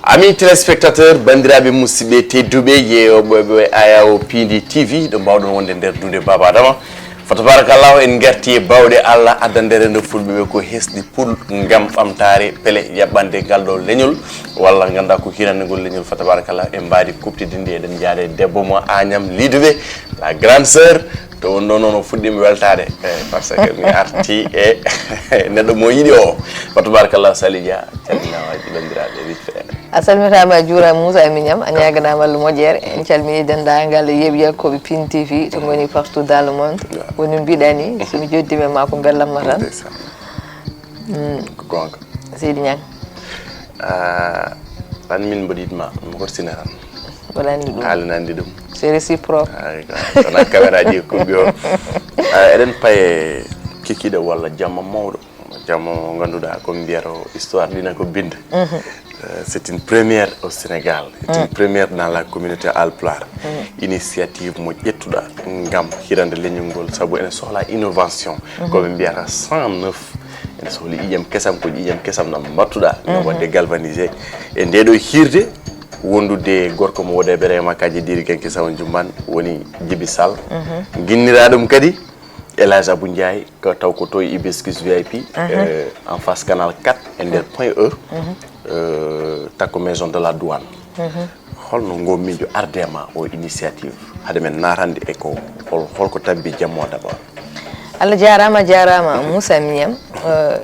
Amis téléspectateurs, bandiraɓe musidɓe tedduɓe yeeyoɓe ayaw Piindi TV ɗo mbawɗon wonde nder dunde Baba Adama fa tabarakallahu en garti e bawɗe Allah addandere nde fulɓeɓe ko hesɗi pul ngam ɓamtare pele yaɓɓande ngal ɗo leñol walla ganda ko hirande ngol leñol fa tabarakallahu en mbaadi kuptidinde eɗen jaade debbo mo Agnam Liduɓe la grande sœur to wonno noon o fuɗɗimi weltade par ce que mi arti e neɗɗo mo yiɗi o fa tabarakallahu Sali Dia calminawaji bandiraɓe vite fait. A salmitama juura Moussa Mignam a ñaganama le moƴƴere en calmini dendagal yeɓiyankoɓe Piindi TV to goni partout dans le monde woni mbiɗani somi joddima ma ko bellamma tan ko gonga Seydi Niang tan min mboɗitma mi hortina tan waɗani ɗum haalinandi ɗum c'est réciproque wona caméra ji kubbi o eɗen paye kikiɗe walla jamma mawɗo jamma mo ganduɗa ko mbiyata histoire ɗina ko binde. C'est une première au Sénégal, c'est une première dans la communauté Alpulaar. Initiative mo ƴettuɗa ngam hirande leñol sabu ene sohla innovation koɓe mbiyata 109 ene sohli ƴiƴam kesam ko ƴiƴam kesam no mbattuɗa ngam wadde galvanisé e ndeɗo hirde wondude gorko mo wode bere makkaji diri kenke sawan jumman woni Djiby Sall guinnira ɗum kadi Elage Abou Ndiaye ko taw ko to Hibiscus VIP en face canal 4 e nder point E takko maison de la douane holno gommijo ardema o initiative hade men narande e ko holko tabbi jammo d'abord. Allah jarama Moussa Mignam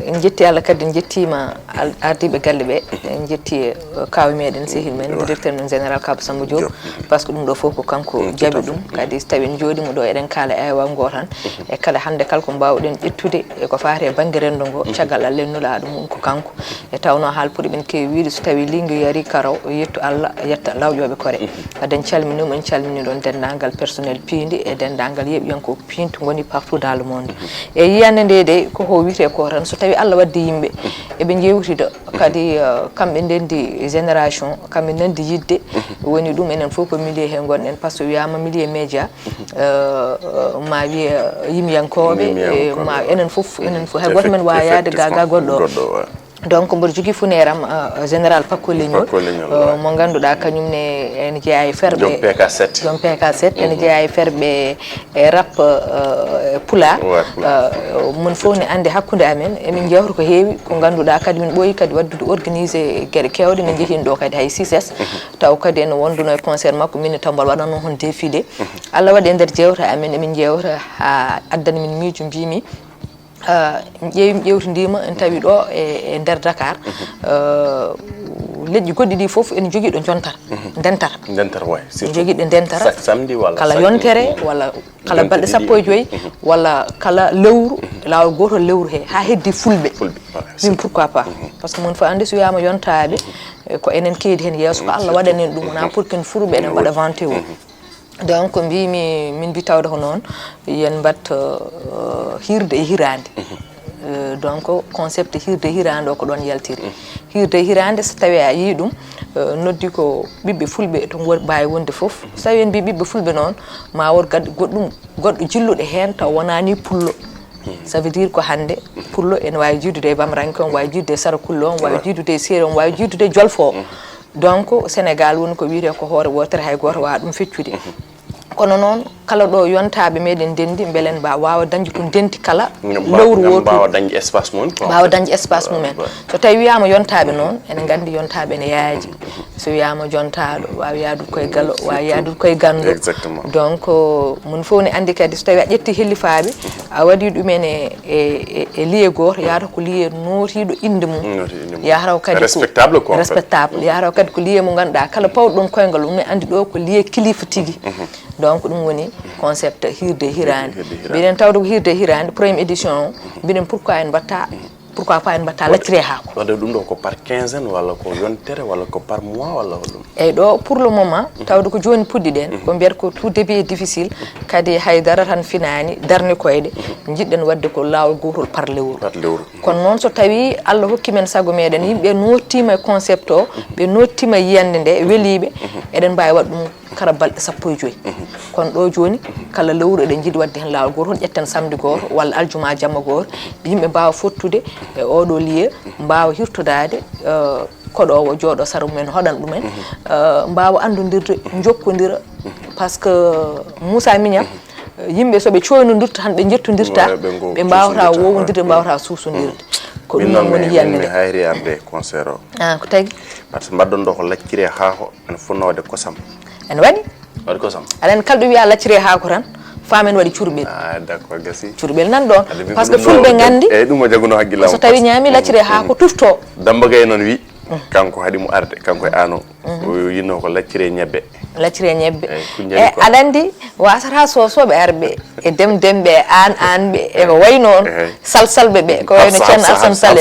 en jetti Allah kadi en jettima ardiɓe galle ɓe en jetti kaw meɗen sehil men directeur men général Kaba Samba Diop par ce que ɗum ɗo fof ko kanko jaaɓi ɗum kadi so tawi en jooɗimo ɗo eɗen kaala ewa gotan e kala hande kala ko mbawɗen ƴettude e ko fate e banggue rendo ngo caggal Allah lennulaɗo mum ko kanko e tawno haal puɗi ɓen kewi wiide so tawi linggu yari karaw yettu Allah yetta lawƴoɓe kore wadde en calminimo en calmini ɗon dendagal personnel Piindi e dendagal yeɓiyanko Piindi to goni partout dans le monde e yiyande nde de koko wiyete ko tan so tawi Allah waddi yimɓe eɓe jewtida kadi kamɓe ndendi génération kamɓe nandi yidde woni ɗum enen fof ko milieu he gonɗen par ce que wiyama milieu média ma wiya yimyankoɓe ma enen fof hay goto men wawa yaade gaga goɗɗo donc mboɗo jogui funéram général Pakkoleñol mo ganduɗa kañumne ene jeeya e ferɓe joom PK7 ene jeeya e ferɓe e rap PULAAR mon fof ne andi hakkude amen emin jewta ko heewi ko ganduɗa kadi min ɓooyi kadi waddude organisé gueɗe kewɗe ne jeehin ɗo kadi hay 6S taw kadi ene wonduno e concert makko min tambal waɗanno hon défilé Allah waɗi e nder jewta amen emin jewta ha addani min miijo mbimi ƴeewimi ƴewtidima en tawi ɗo e nder Dakar leƴƴi goɗɗi ɗi fof ene jogui ɗo jontata dentata way jogui ɗo dentata kala yontere walla kala balɗe 15 walla kala lewru lawol gotol lewru he ha heddi fulɓe min pourquoi pas par ce que mon fo andi so wiyama yontaɓe ko enen keedi hen yeeso ko Allah waɗani en ɗum wona pour ken furɓe enen mbaɗa vanté o donc mbimi min mbi tawde ko noon yen mbat Hiirde e Hiraande donc concept Hiirde e Hiraande o ko ɗon yaltiri Hiirde e Hiraande so tawi a yii ɗum noddi ko ɓiɓɓe fulɓe to mbawi wonde foof so tawi en mbi ɓiɓɓe fulɓe noon ma won gaddi goɗɗo jilluɗo hen taw wonani pullo ça veut dire ko hande pullo ene wawi jiddude e bamranke on wawi jiddude e sarakulle on wawi jiddude e seeri on wawi jiddude e jolfo donc Sénégal woni ko wiyete ko hoore wotere hay goto wawa ɗum feccude kono noon kala ɗo yontaɓe meɗen dendi beelen mba wawa dañde ko denti kala lewru wotu mbawa dañde espace mumen so tawi wiyama yontaɓe noon ene gandi yontaɓe ene yaaji so wiyama jontaɗo wawi yadude koye gallo wawi yadude koye gando donc mon fof ne andi kadi so tawi a ƴetti hellifaɓe a waɗi ɗumen e liye goto yata ko liye notiɗo inde mum yataw kadi respectable yataw kadi ko liye mo ganduɗa kala pawɗo ɗon koyngal ɗum ne andi ɗo ko liye kilifa tigui donc ɗum woni concept Hiirde e Hiraande mbiɗen tawde ko Hiirde e Hiraande première édition mbiɗen pourquoi pas en mbatta lacciri haako wadde ɗum ɗo ko par quinzaine walla ko yontere walla ko par mois walla ɗum eyyi ɗo pour le moment tawde ko joni puɗɗi ɗen ko mbiyata ko tout début est difficile kadi haydara tan finani darne koyɗe jiɗɗen wadde ko lawol gotol par lewru kono noon so tawi Allah hokki men sago meɗen yimɓe nottima e concept o ɓe nottima yiyande nde weliɓe eɗen mbawi waɗ ɗum kala balɗe 15 kono ɗo joni kala lewru eɗen jiiɗi wadde hen lawol gotol ƴetten samedi goto walla aljuma jamma goto yimɓe mbawa fottude e oɗo lieu mbawa hirtodade koɗowo jooɗo sara mumen hoɗan ɗumen mbawa andodirde jokkodira par ce que Moussa Mignam yimɓe soɓe coynodirta tan ɓe jettodirta ɓe mbawata wowdirde mbawata suusodirde ko ɗum noon woni yiyande mi hayri arde concert o ko tagi par ce que mbaɗɗon ɗo ko laccire haako ene fonnode kosam ene waɗi kosam aɗa kala ɗo wiya laccire haako tan famen waɗi curɓel d'accord gasi curɓel nan ɗon par ce que fulɓe gandi eyyi ɗum o jaguno hakkillam so tawi ñaami laccire haako tufto Damba Gaye noon wi kanko haɗi mo arde kanko e ano o yinno ko laccire ñebbe e aɗa andi wasata sosoɓe arɓe e demdemɓe e anɓe eko way noon salsalɓe ɓe ko wayno ceerno Alsane Sall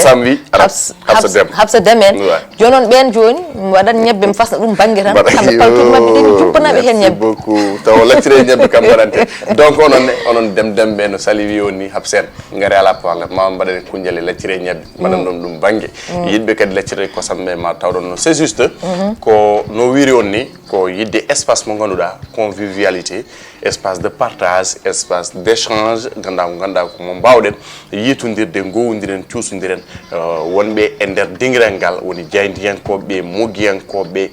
Habsa Demen joni noon ɓen joni mi waɗat ñebbe mi fasna ɗum banggue tan kamɓe paltude mabɓe ɗi mi juppanaɓe hen ñebbe beaucoup taw laccire ñebbe kam waɗante donc onon demdemɓe no Sali wi on ni Habsen gaari ala problème ma mbaɗen kunjale laccire ñebbe mbaɗan ɗon ɗum banggue yidɓe kadi laccire kosam ɓe ma tawɗon no c'est juste ko no wiri on ni ko yidde espace mo ganduɗa convivialité espace de partage espace d'échange ganda ko mo mbawɗen yitodirde gowodiren cuusodiren wonɓe e nder dinguiral ngal woni jaydiyankoɓe moggiyankoɓe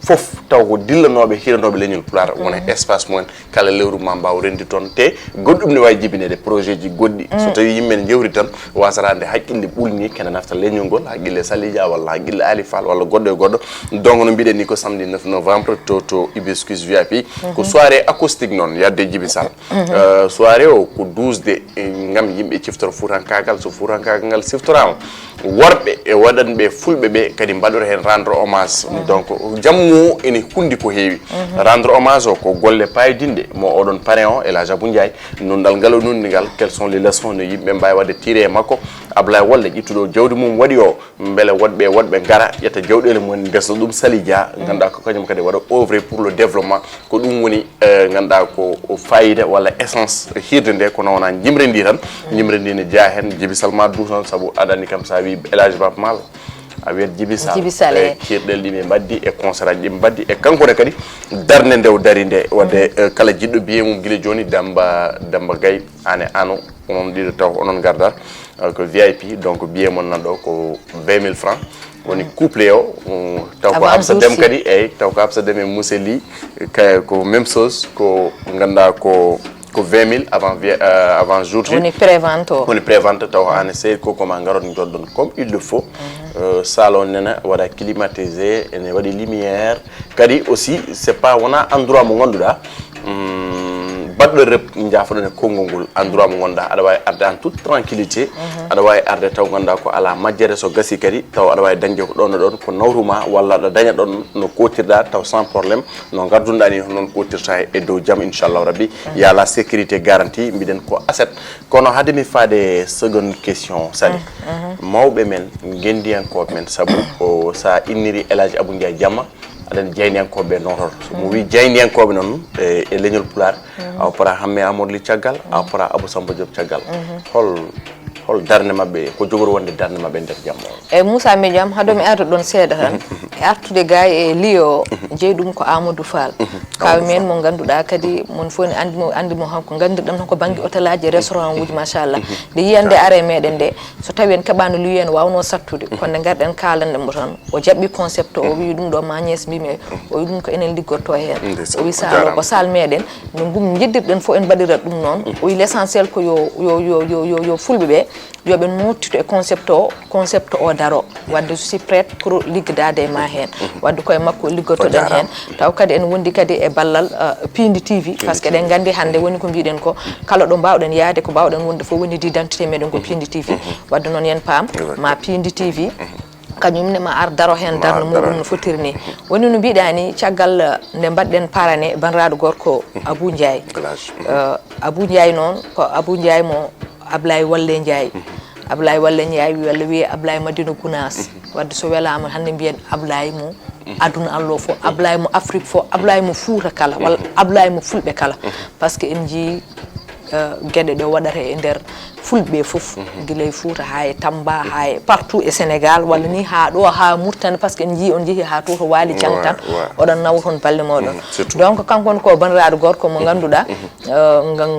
foof taw ko dillanoɓe hiranoɓe leñol Pulaar wona espace mumen kala lewru ma mbaw rendi toon te goɗɗum ne wawi jibinede projet ji goɗɗi so tawi yimɓe ne jewri tan wasata nde haqqille ɓulni kene nafta leñol ngol haqqille Salija walla haqqille Ali Fall walla goɗɗo e goɗɗo donc no mbiɗen ni ko samedi 9 novembre to Hibiscus VIP ko soirée acoustique noon yadde Djiby Sall soirée o ko 12 ngam yimɓe ciftoro fuutankagal so fuutankagal ngal siftorama worɓe e waɗanɓe fulɓe ɓe kadi mbaɗora hen rendre hommage donc jammu ene hundi ko heewi rendre hommage o ko golle payidinde mo oɗon parrain o Elage Abou Ndiaye nundal ngal o nundigal quelles sont les leçons no yimɓe mbawi wadde tiré e makko Ablaye Wolle ƴittuɗo jawdi mum waɗi o beele woɗɓe gara ƴetta jawɗele mumen besno ɗum Sali Dia ganduɗa ko kañum kadi waɗa œuvre pour le développement ko ɗum woni ganduɗa ko fayida walla essence hirde nde kono wona jimre ndi tan jimre ndi ne jeeya hen Djiby Sall ma duuson saabu aɗa andi kam sa wi Elage Baba Mal a wiyat Djiby Sall e kirɗel ɗi ɓe mbaddi e concert aji ɗi ɓe mbaddi e kankone kadi darde nde o dari nde wadde kala jiɗɗo biye mum guila joni Damba Gaye an e ano onon ɗiɗo taw onon garda ko VIP donc biye mon nan ɗo ko 20 000 francs woni couple o taw ko Absa Dem kadi eyyi taw ko Absa Dem e Mouseli ko même chose ko ganduɗa ko 20 000 avant jour J woni prévente taw an sey ko ma garon joddon comme il le faut salon nena waɗa climatisé ene waɗi lumière kadi aussi c'est pas wona endroit mo ganduɗa baɗɗo rep jafoɗon e konngol ngol endroit mo gonɗa aɗa wawi arde en toute tranquillité aɗa wawi arde taw ganduɗa ko ala majjere so gasi kadi taw aɗa wawi dañde ko ɗon e ɗon ko nawruma walla aɗa daña ɗon no kotirɗa taw sans probléme no gardunɗa ni noon kotirta e dow jaam inchallahu rabbi ya la sécurité garantie mbiɗen ko asset kono haade mi faade seconde question Sali mawɓe men gendiyankoɓe men saabu o sa inniri Elage Abou Ndiaye Jamma aɗen jeyniyankoɓe notor mo wi jeyniyankoɓe noon e leñol Pulaar aw para hamme Amadou Ly caggal aw para Abou Samba Diop caggal hol darde mabɓe ko jogori wonde darde mabɓe nder jamma o e Moussa Mignam haɗomi arde ɗon seeɗa tan e artude ga e liyo jeeyi ɗum ko Amadou Fall kaw men mo ganduɗa kadi mon fof ne andimo hanko gandirɗam tan ko banggue hôtel aji restaurant uji machallah nde yiyande are meɗen nde so tawi en keɓano liyo en wawno sattude kono nde garɗen kalanɗemo tan o jaɓɓi concept o wi ɗum ɗo ma Agnès mbimi o wi ɗum ko enen liggorto hen o wi salo ko sal meɗen no gum jeddirɗen fof en mbaɗirat ɗum noon o wi l' essentiel ko yo fulɓe ɓe yoɓe mottito e concept o daro wadde je suis prête pour liggidade e ma hen wadde koye makko liggortoɗen hen taw kadi en wondi kadi e ballal Piindi TV par ce que eɗen gandi hande woni ko mbiɗen ko kala ɗo mbawɗen yaade ko mbawɗen wonde fof woni d'identité meɗen ko Piindi TV wadde noon yen paam ma Piindi TV kañumne ma ar daro hen darno muɗum no fotiri ni woni no mbiɗa ni caggal nde mbaɗɗen parane bandiraɗo gorko Abou Ndiaye Abou Ndiaye noon ko Abou Ndiaye mo Ablaye Walle Ndiaye Ablaye Walle Ndiaye walla wiye Ablaye Madina Gounas wadde so welama hande mbiyen Ablaye mo aduna allo fof Ablaye mo Afrique fof Ablaye mo Fouta kala walla Ablaye mo fulɓe kala par ce que en jii gueɗe ɗe waɗata e nder fulɓe fof guilay Fouta ha e Tamba ha e partout e Sénégal walla ni ha ɗo ha Mauritanie par ce que en jii on jeehi ha to waali jang tan oɗon nawa toon balle moɗon donc kankon ko bandiraɗo gorko mo ganduɗa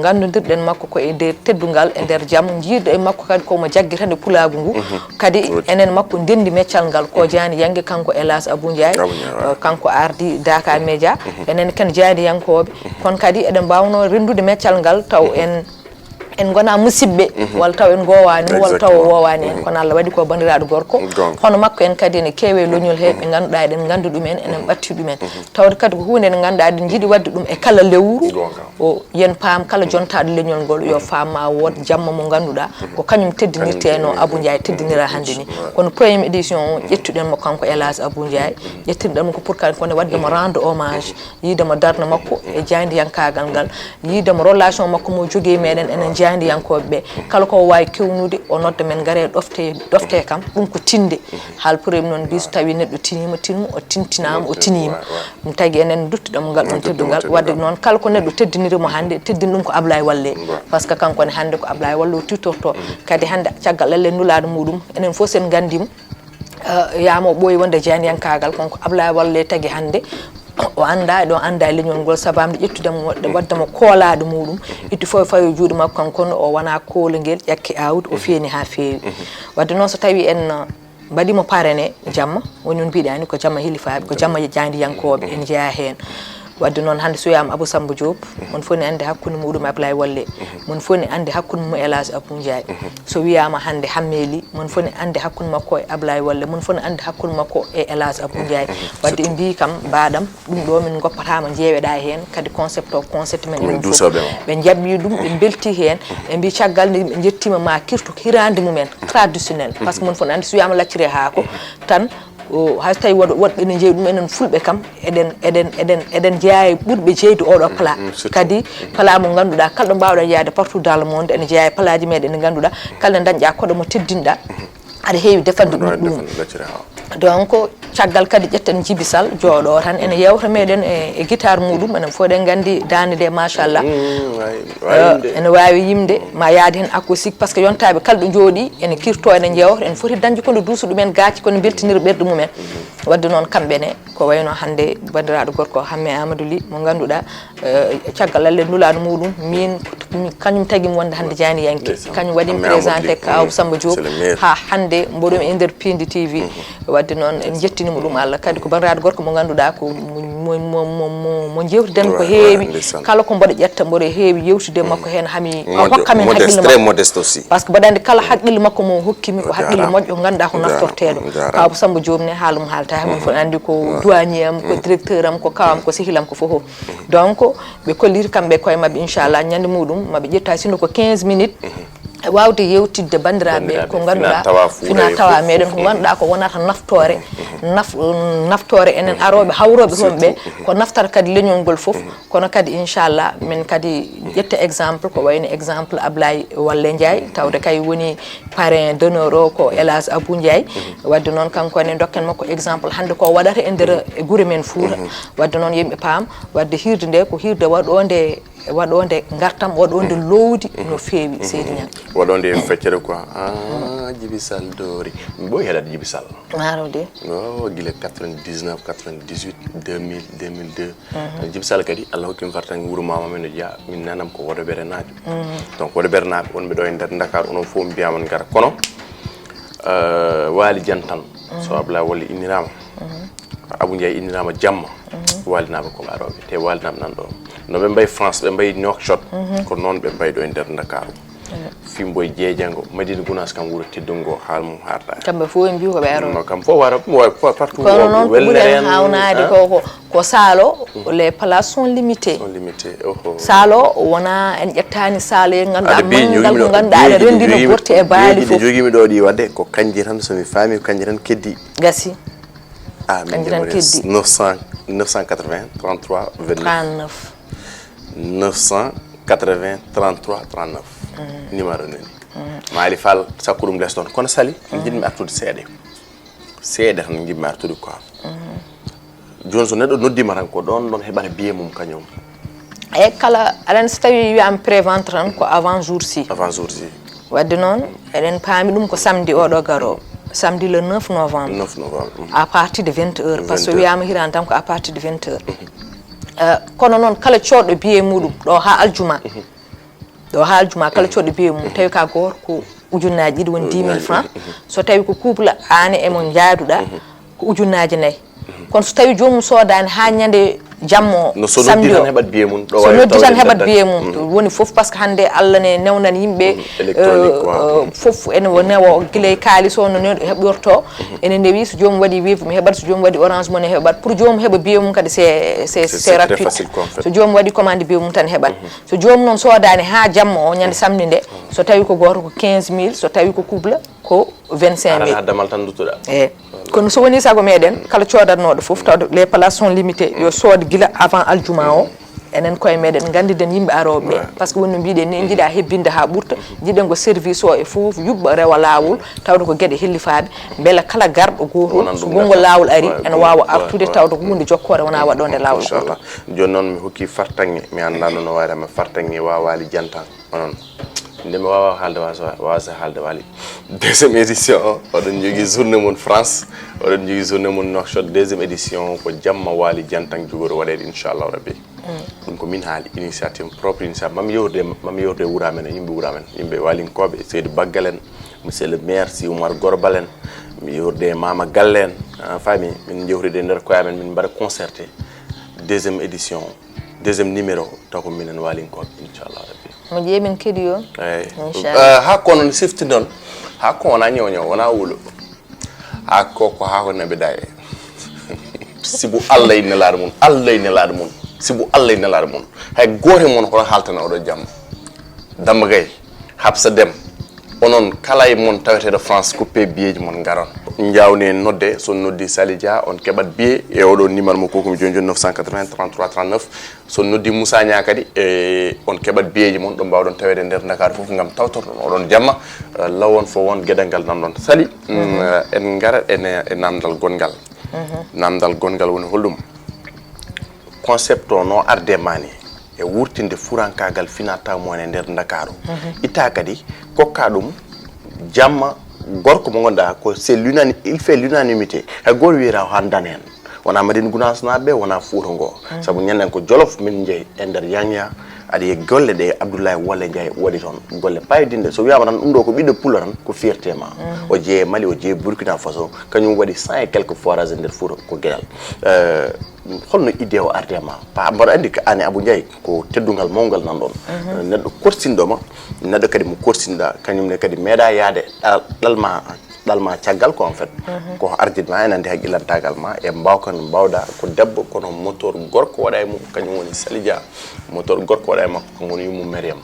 gandodirɗen makko ko e nder teddungal e nder jaam jiirde e makko kadi komo jagguitande pulagu ngu kadi enen makko ndendi meccal ngal ko jani yangue kanko Elas Abou Ndiaye kanko ardi Dakar Média enen ken jaadi yankoɓe kono kadi eɗen mbawno rendude meccal ngal taw en gona musibɓe walla taw en gowani walla taw wowani en kono Allah waɗi ko bandiraɗo gorko hono makko en kadi ene keewe loñol he ɓe ganduɗa eɗen gandu ɗumen enen ɓatti ɗumen tawde kadi ko hunde nde ganduɗa eɗen jiiɗi wadde ɗum e kala lewru o yen paam kala jontaɗo leñol ngol yo famma wod jamma mo ganduɗa ko kañum teddinirte no Abou Ndiaye teddinira hande ni kono première édition o ƴettuɗen mo kanko Elas Abou Ndiaye ƴettirɗen ko pour kadi kone waddemo rendre hommage yidemo darde makko e jayndiyankagal ngal yidemo relation makko mo jogui meɗen enen jandiyankoɓe kala ko wawi kewnude o nodda men gaare dofte kam ɗum ko tinde haal premi noon mbi so tawi neɗɗo tinima tinmo o tintinama o tinima ɗum tagui enen duttuɗamo ngal ɗon teddugal wadde noon kala ko neɗɗo teddinirimo hande teddini ɗum ko Ablaye Walle par ce que kankone hande ko Ablaye Walle o tuttorto kadi hande caggal elle nulaɗo muɗum enen fof sen gandimo yamo ɓooyi wonde jandiyankagal konko Ablaye Walle tagui hande o anda ɗo anda e leñol ngol sabamde ƴettudemo waddamo koolaɗo muɗum itti fof fawi juuɗe makko kankone o wona koolguel ƴakke awdi o feeni ha feewi wadde noon so tawi en mbaɗimo parrainé jamma woni on mbiɗani ko jamma hilifaɓe ko jamma jandiyankoɓe en jeeya hen wadde noon hande so wiyama Abou Samba Diop mon fof ne andi hakkude muɗum Ablaye Walle mon fof ne andi hakkude mum Elas Abou Ndiaye so wiyama hande Hammeli mon fof ne andi hakkude makko e Ablaye Walle mon fof ne andi hakkude makko e Elas Abou Ndiaye wadde en mbi kam mbaɗam ɗum ɗo min goppatama jeeweɗa hen kadi concept men ɗum fof ɓe jabɓi ɗum ɓe belti hen ɓe mbi caggal nde ɓe jettima ma kirtu Hiraande mumen traditionnel par ce que mon fof ne andi so wiyama lacciri haako tan hay tawi woɗɓe ne jeeyi ɗum enen fulɓe kam eɗen jeeya ɓurɓe jeyde oɗo plat kadi plat mo ganduɗa kala ɗo mbawɗa yaade partout dans le monde ene jeeya plat ji meɗen ɗe ganduɗa kala nde dañƴa koɗo mo teddinɗa aɗa heewi defande ɗum donc caggal kadi ƴetten Djiby Sall jooɗo tan ene yewta meɗen e guitare muɗum enen fof ɗen gandi dande nde machallah ene wawi yimde ma yaade hen acoustique par ce que yontaɓe kala ɗo jooɗi ene kirto ene jewta ene foti dañde kono duusa ɗumen gacci kono beltinira ɓerɗe mumen wadde noon kamɓene ko wayno hande bandiraɗo gorko Hamme Amadou Ly mo ganduɗa caggal Allah nulaɗo muɗum min kañum tagui wonde hande janiyanke kañum waɗimi présenté ko Abou Samba Diop ha hande mboɗomi e nder Piindi TV wadde noon en jettinimo ɗum Allah kadi ko bandiraɗo gorko mo ganduɗa ko mo jewtiden ko heewi kala ko mboɗo ƴetta mboɗo heewi yewtude makko hen hami hokka men haqqille makko par ce que mbaɗa andi kala haqqille makko mo hokkimi ko haqqille moƴƴo ko ganduɗa ko naftorteɗo ka Abou Samba Diop ne haalum haalta mon fof andi ko douanier am ko directeur am ko kawam ko sihilam ko fof donc ɓe kolliri kamɓe koye mabɓe inchallah ñande muɗum maɓe ƴetta sino ko 15 minutes wawde yewtidde bandiraɓe ko ganduɗa fina tawa meɗen ko ganduɗa ko wonata naftore enen aroɓe hawroɓe toon ɓe ko naftata kadi leñol ngol foof kono kadi inchallah min kadi ƴetta exemple ko wayno exemple Ablaye Walle Ndiaye tawde kay woni parrain d'honneur o ko Elas Abou Ndiaye wadde noon kankone dokken makko exemple hande ko waɗata e nder guure men Fouta wadde noon yimɓe paam wadde Hiirde nde ko Hiirde waɗonde gartam waɗonde lowdi no feewi seydi ñang waɗonde feccere quoi Djiby Sall doori mi ɓooyi heɗade Djiby Sall marode guila 99 98 2000 2002 Djiby Sall kadi Allah hokkimi fartan wuuro mama men no jeeya min nanam ko Woɗoɓere naaɓe donc Woɗoɓere naaɓe wonɓe ɗo e nder Dakar onon fof mbiyaman gara kono waali jantan so Ablaye Walle innirama Abou Ndiaye innirama jamma walinaɓe ko aroɓe te walinaɓe nan ɗo no ɓe mbayi France ɓe mbayi Nouakchott ko noon ɓe mbayi ɗo e nder Dakaru Fimboy Jeejango Madina Gounass kam wuuro teddungo haal mum harɗa kamɓe fof en mbi ko ɓe aroɓe kam fof wara partout kono noon ko ɓuuri en hawnade ko saalo les places sont limitées saalo wona en ƴettani saalo e ganduɗa mangal ko ganduɗa aɗa rendino borte e baali fof joguimi ɗo ɗi wadde ko kanji tan somi faami ko kanji tan keddi gasi kanji tan keddi 980 33 29 980 33 39 numéro nani Maali Fall sakku ɗum less ɗon kono sali jiɗmi artude seeɗa tan jiɗmi artude quoi joni so neɗɗo noddima tan ko ɗon heɓata billet mum kañum e kala aɗa so tawi wiyama prévente tan ko avant jour ci wadde noon eɗen paami ɗum ko samedi oɗo garo samedi le 9 novembre 9 novembre à partir de 20 heures par ce que wiyama Hiraande tan ko à partir de 20 heures kono noon kala coɗɗo biye muɗum ɗo ha aljuma kala coɗɗo biye mum tawi ka goto ko ujunnaji ɗiɗi woni 10 000 francs so tawi ko couple an e mon jaaduɗa ko ujunnaji 4 kono so tawi jomum sodani ha ñande jammo samedi so heɓat biye mum so noddi tan heɓat biye mum woni foof par ce que hande Allah ne newnan yimɓe foof ene newo guilay kalis o no heɓorto ene ndewi so jomum waɗi Wave mi heɓat so jomum waɗi Orange Money heɓat pour jomum heɓa biye mum kadi c'est rapide so jomum waɗi commande biye mum tan heɓat so jomum noon sodani ha jamma o ñande samedi nde so tawi ko goto ko 15 000 so tawi ko couple ko 25 000 damal tan duttuɗa kono so woni sago meɗen kala codannoɗo foof tawde les places sont limitées yo sood guila avant aljuma o enen koye meɗen gandiden yimɓe aroɓe ɓe par ce que wonno mbiɗen ni en jiiɗa hebbinde ha ɓurta jiɗen ko service o e foof yuɓɓa rewa lawol tawde ko gueɗe hellifaɓe beele kala garɗo gotol so gongol lawol ari ene wawa artude tawde ko hunde jokkore wona waɗonde lawol gotol joni noon mi hokki fartange mi annda no wayrama fartange wawali jantan onon nde mi wawa haalde wasa haalde wali deuxième édition oɗon jogui journée mon France oɗon jogui journée mon Nouakchott deuxième édition ko jamma wali jantan jogori waɗede inchallah rabbi ɗum ko min haali initiative propre initiative mami yorde wuura men e yimɓe wuura men yimɓe walinkoɓe Seydou Baggal en monsieur le maire Si Oumar Gorbal en mi yorde Mama Galle en fami min jewtide nder koye amen min mbaɗa concerté deuxième édition deuxième numéro taw ko minen walinkoɓe inchallah rabbi mo jeemin keɗi on ha kono no sifti noon ha ko wona ñewñew wona wuulo ha ko ha ko neɓe daye sibu Allah e nelaɗo mum Allah e nelaɗo mum sibu Allah e nelaɗo mum hay goto mon hono haltana oɗo jamma Damba Gaye Habsa Dem onon kala e mon taweteɗo France coupé biyeji mon garon jawni nodde so noddi Sali Dia on keɓat biye e oɗo numéro mo kokomi joni 980 33 39 so noddi Moussa Nia kadi e on keɓat biyeji mon ɗo mbawɗon tawede nder Dakar foof gam tawtorton oɗon jamma lawon fo won gueɗal ngal namɗon Sali en gara e namdal gongal namdal gongal woni holɗum concept o no arde mani e wurtinde furankagal finata mo e nder Dakaru itta kadi kokka ɗum jamma gorko mo gonda ko c'est il fait l'unanimité hay gor wira handan hen wona Madine Gounass naɓe wona Fouta ngo sabu ñanden ko Jolof min jeeyi e nder Yangya aɗa golle ɗe Abdoulaye Wolle Ndiaye waɗi toon golle paydinde so wiyama tan ɗum ɗo ko ɓiɗɗo Pula tan ko fierté ma o jeeye Mali o jeeye Burkina Faso kañum waɗi 100 et quelques forages nder Fouta ko gueɗal holno idée o ardema pa mbaɗa andi ko Ani Abou Ndiaye ko teddugal mawgal nan ɗon neɗɗo korsinɗoma neɗɗo kadi mo korsinɗa kañumne kadi meeɗa yaade ɗalma caggal ko en fait ko ardidma en andi haqillantagal ma e mbawka no mbawɗa ko debbo kono moteur gorko waɗa e mum kañum woni Sali Dia moteur gorko waɗa e makko ko woni yummum Mariam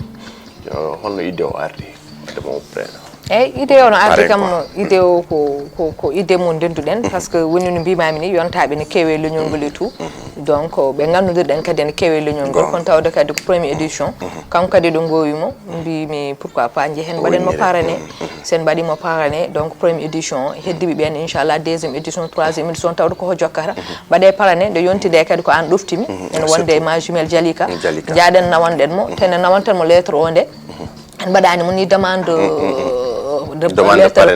holno idée o ardi demo président eyyi idée o no ardi kam idée o ko idée mo denduɗen par ce que woni no mbimami ni yontaɓe ne keewe leñol ngol et tout donc ɓe gandudirɗen kadi ene keewe leñol ngol kono tawde kadi ko première édition kanko kadi ɗo gowimo mbimi pourquoi pas jeehen mbaɗenmo parrainé sen mbaɗimo parrainé donc première édition heddiɓe ɓen inchallah deuxième édition troisième édition tawde koko jokkata mbaɗe parrainé nde yontide kadi ko an ɗoftimi ene wonde e ma jumel Jalika jaaɗen nawanɗen mo tene nawanten mo lettre o nde en mbaɗani mo ni demande de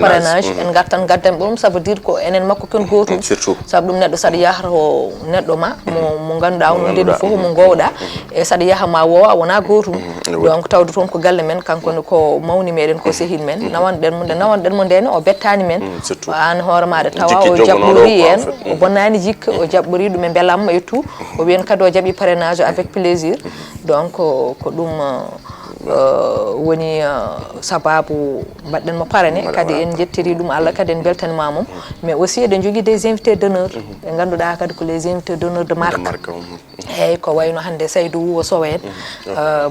parrainage en gartan gaddan ɗum ça veut dire ko enen makko ken gotum sabu ɗum neɗɗo saɗa yahata ko neɗɗo ma mo ganduɗa on ndenni fof mo gowɗa e saɗa yaha ma wowa wona gotum donc tawde toon ko galle men kankone ko mawni meɗen ko sehil men nawanɗen mo ndene o bettani men an hoore maɗa tawa o jaɓɓori en o bonnani jikka o jaɓɓori ɗum e beelamma et tout o wiyen kadi o jaɓi parrainage avec plaisir donc ko ɗum woni sababu mbaɗɗen mo parrainé kadi en jettiri ɗum Allah kadi en beltanima mum mais aussi eɗen jogui des invités d'honneur ɓe ganduɗa kadi ko les invités d'honneur de marque eyyi ko wayno hande Saydou Wouwo Sow en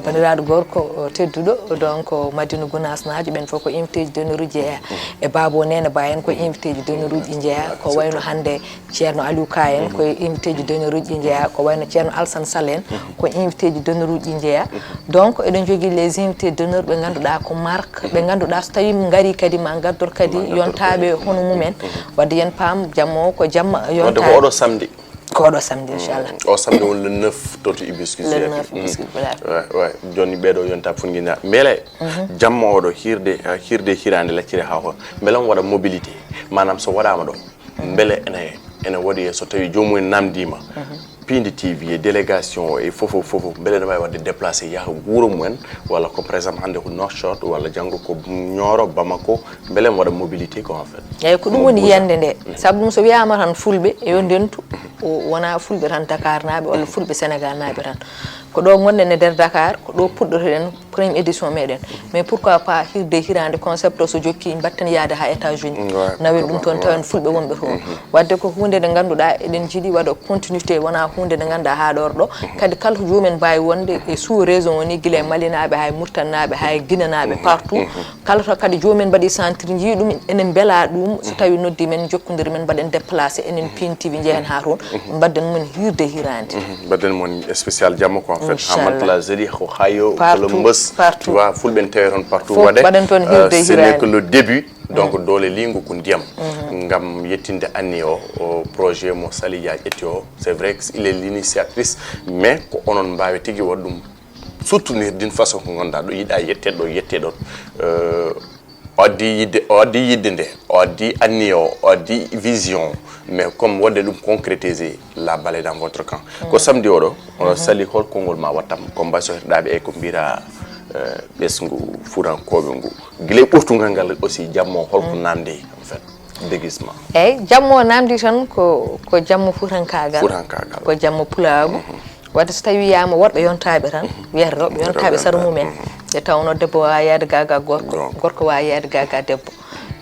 bandiraɗo gorko tedduɗo donc Madina Gounass najo ɓen fof ko invité ji d'honneur uji jeeya e Babo Nene Ba en ko invité ji d'honneur uji jeeya ko wayno hande ceerno Aliou Ka en ko invité ji d'honneur uji jeeya ko wayno ceerno Alassane Sall en ko invité ji d'honneur uji jeeya donc eɗen jogui les invités d'honneur ɓe ganduɗa ko marque ɓe ganduɗa so tawi gari kadi ma gaddor kadi yontaɓe hono mumen wadde yen paam jamma o ko jamma yontaɓe oɗo samedi ko do samedi inchallah o samedi won le 9 toto hibiscus le 9 hibiscus ouais joni bedo yonta fungina mele jammo odo hirde hirande la cire hawo belam wada mobilité manam so wadama do bele ene wadi so tawi jomu namdima Piindi TV délégation et fofo bele dama wadi déplacer ya guro mumen wala ko par exemple hande ko North Shore wala jango ko Nioro Bamako bele wada mobilité ko en fait ay ko dum woni yande nde sabu so wi'ama tan fulbe yo dentu wona fulbe tan Dakar naabe wala fulbe Sénégal naabe tan ko do gonde ne der Dakar ko do puddoten première édition meden mais pourquoi pas Hiirde Hiraande concept so jokki batten yaade ha États-Unis nawi dum ton tawen fulbe wonbe to wadde ko hunde de ganduda eden jidi wado continuité wona hunde de ganda ha dordo kadi kala joomen bayi wonde e sous raison woni gile malinabe hay murtanabe hay ginanabe partout kala to kadi joomen badi centre ji dum enen bela dum so tawi noddi men jokkondir men baden déplacer enen Piindi TV jehen ha ton badden mon Hiirde Hiraande badden mon spécial jammo ko en fait amantla zeli ko hayo Columbus tu vois fulben teron partout wade ce n'est que le début donc dole lingu ko ndiyam ngam yettinde anni o projet mo Saliya etio c'est vrai qu'il est l'initiatrice mais ko onon mbawi tigi wadum soutenir d'une façon ko gonda do yida yette do odi yidde nde odi anni o odi vision mais comme wadde dum concrétiser la balle dans votre camp ko samedi odo sali hol kongol ma watam comme baso dabe e ko bira besngu furankobe ngu gile ɓurtugal ngal aussi jammo holko namde en fait déguisement jammo namdi tan ko jammo furankagal ko jammo pulaagu wadde so tawi yama worɓe yontaɓe tan wiyata rewɓe yontaɓe sara mumen e tawno debbo wawi yaade gaga gorko wawi yaade gaga debbo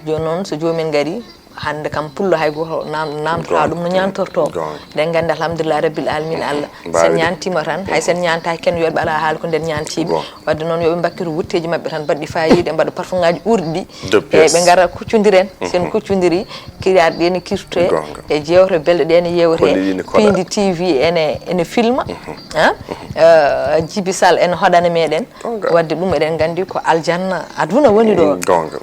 joni noon so joomen gari hande kam pullo hay goto namdata dum no nyantorto den ganda alhamdulillah rabbil alamin Allah sen nyantima tan hay sen nyanta ken yobe ala haal ko den nyantibe wadde non yobe bakkiru wutteji mabbe tan baddi fayide mbado parfumaaji urdi e be ngara kuccondiren sen kuccondiri kiriade den kirte e jewre belde den yewre Piindi TV ene film jibisal en hodana meden wadde dum eden gandi ko aljanna aduna woni do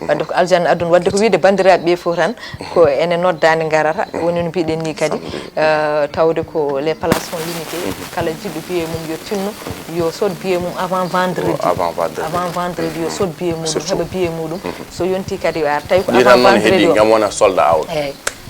wadde ko aljanna aduna wadde ko wiide bandirabe be fo tan ko ene noddani garata woni no biiden ni kadi tawde ko les places sont limitées kala jiddu biye mum yo tinno yo sod biye mum avant vendredi yo sod biye mum heba biye mudum so yonti kadi war tay ko avant vendredi ngam wona solda out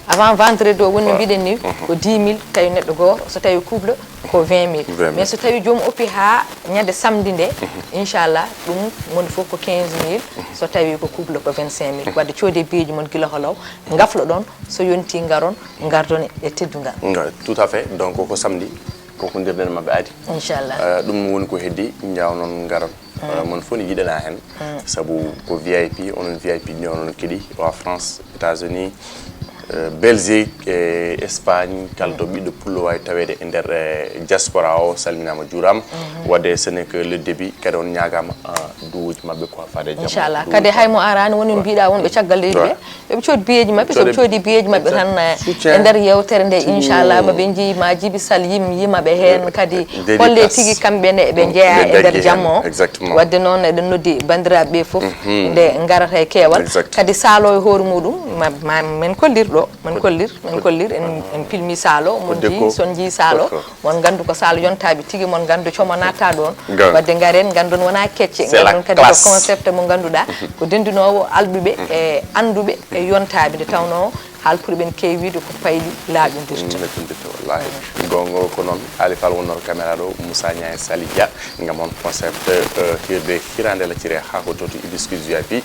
avant vendredi o woni biiden ni ko 10000 tay neddo gor so tay couple ko 20000 mais so tawi jom oppi ha nyande samedi nde inchallah dum mon fof ko 15000 so tawi ko couple ko 25000 wadde ciode beeji mon gila holaw ngaflo don so yonti ngaron gardone e teddungal tout à fait donc ko samedi ko ko ndirden mabbe adi inchallah dum woni ko heddi njaaw non ngaron mon foni yidana hen sabu ko VIP onon VIP ni onon kedi wa France États-Unis Belgique et Espagne kaldo biddo pullo way tawede e der diaspora o salminama juram wadde ce n'est que le début kadi on ñagama duuji mabbe ko faade jam inchallah kadi haymo arani woni biida wonbe caggal leydi be coodi biyeji mabbe so coodi biyeji mabbe tan e der yewtere nde inchallah mabbe ji ma jibi sal yimabe hen kadi holle tigi kambe ne be jeeya e der jammo wadde non eden noddi bandirabe fof nde ngarata e kewal kadi salo e hoore mudum men kollir man kollir en filmi salo mon ji son ji salo mon gandu ko salo yontabe tigi mon gandu ciomo nata don wadde ngaren gandon wona kecce ngandon kadi ko concept mo ganduda ko dendinowo albube e andube e yontabe de tawno hal pour ben kewido ko paydi laabindirta wallahi gongo ko non ali fal wonor caméra do Moussa Niaye Salidia ngamon concept Hiirde Hiraande la tiré ha ko toti hibiscus VIP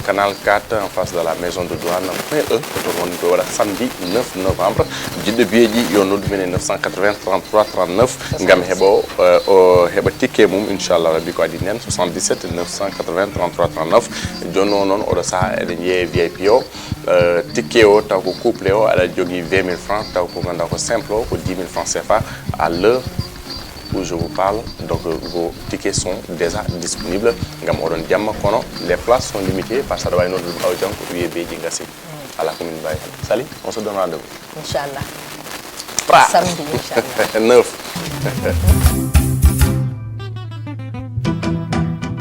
canal 4 en face de la maison de douane point E to won do wala samedi 9 novembre jidde bieji yo noddu men 980 33 39 ngam hebo heba ticket mum inchallah rabbi ko adi nen 77 980 33 39 jonno non o do sa eden ye VIP o ticket o taw ko couple o ala jogi 20000 francs taw ko ganda ko simple o ko 10000 francs CFA à l'heure où je vous parle. Donc vos tickets sont déjà disponibles ngam odon jamma kono les places sont limitées parce que da way non dum aw jang ko yebe ji ngasi à la commune Baye Sali on se donne rendez-vous inchallah samedi inchallah 9